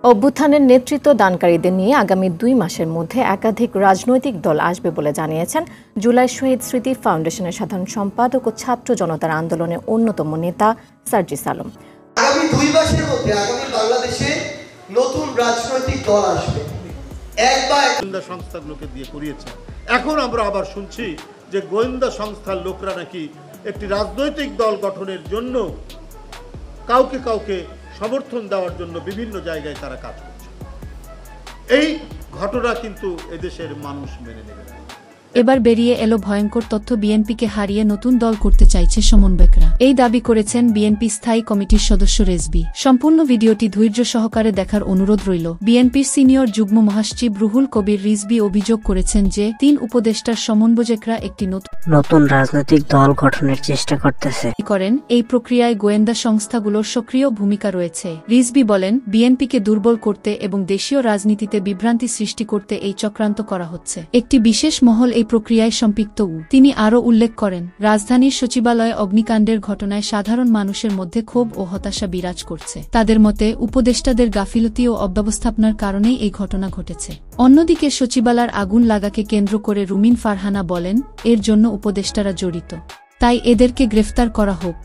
অভ্যুত্থানের নেতৃত্ব দানকারীদের নিয়ে আগামী 2 মাসের মধ্যে একাধিক রাজনৈতিক দল আসবে বলে জানিয়েছেন জুলাই শহীদ স্মৃতি ফাউন্ডেশনের সাধারণ সম্পাদক ও ছাত্র জনতার আন্দোলনের অন্যতম নেতা সার্জিস আলম। আগামী 2 মাসের মধ্যে আগামী বাংলাদেশে নতুন রাজনৈতিক দল আসবে। গোয়েন্দা সংস্থাগুলোকে দিয়ে করিয়েছে। এখন আমরা আবার শুনছি যে গোয়েন্দা সংস্থার লোকরা নাকি একটি রাজনৈতিক দল গঠনের জন্য কাউকে কাউকে সমর্থন দেওয়ার জন্য বিভিন্ন জায়গায় তারা কাজ করছে। এই ঘটনা কিন্তু এদেশের মানুষ মেনে নেবে না। এবার বেরিয়ে এলো ভয়ঙ্কর তথ্য, বিএনপিকে হারিয়ে নতুন দল করতে চাইছে সমন্বয়করা। এই দাবি করেছেন বিএনপি স্থায়ী কমিটির সদস্য রেজবি। সম্পূর্ণ ভিডিওটি ধৈর্য সহকারে দেখার অনুরোধ রইল। বিএনপির সিনিয়র যুগ্ম মহাসচিব রুহুল কবির রিজভী অভিযোগ করেছেন যে 3 উপদেষ্টার সমন্বয়করা একটি নতুন রাজনৈতিক দল গঠনের চেষ্টা করতেছে করেন। এই প্রক্রিয়ায় গোয়েন্দা সংস্থাগুলোর সক্রিয় ভূমিকা রয়েছে। রিজভী বলেন, বিএনপিকে দুর্বল করতে এবং দেশীয় রাজনীতিতে বিভ্রান্তি সৃষ্টি করতে এই চক্রান্ত করা হচ্ছে। একটি বিশেষ মহল এই প্রক্রিয়ায় সম্পৃক্ত। তিনি আরও উল্লেখ করেন, রাজধানীর সচিবালয়ে অগ্নিকাণ্ডের ঘটনায় সাধারণ মানুষের মধ্যে ক্ষোভ ও হতাশা বিরাজ করছে। তাদের মতে উপদেষ্টাদের গাফিলতি ও অব্যবস্থাপনার কারণেই এই ঘটনা ঘটেছে। অন্যদিকে সচিবালয়ের আগুন লাগাকে কেন্দ্র করে রুমিন ফারহানা বলেন, এর জন্য উপদেষ্টারা জড়িত, তাই এদেরকে গ্রেফতার করা হোক।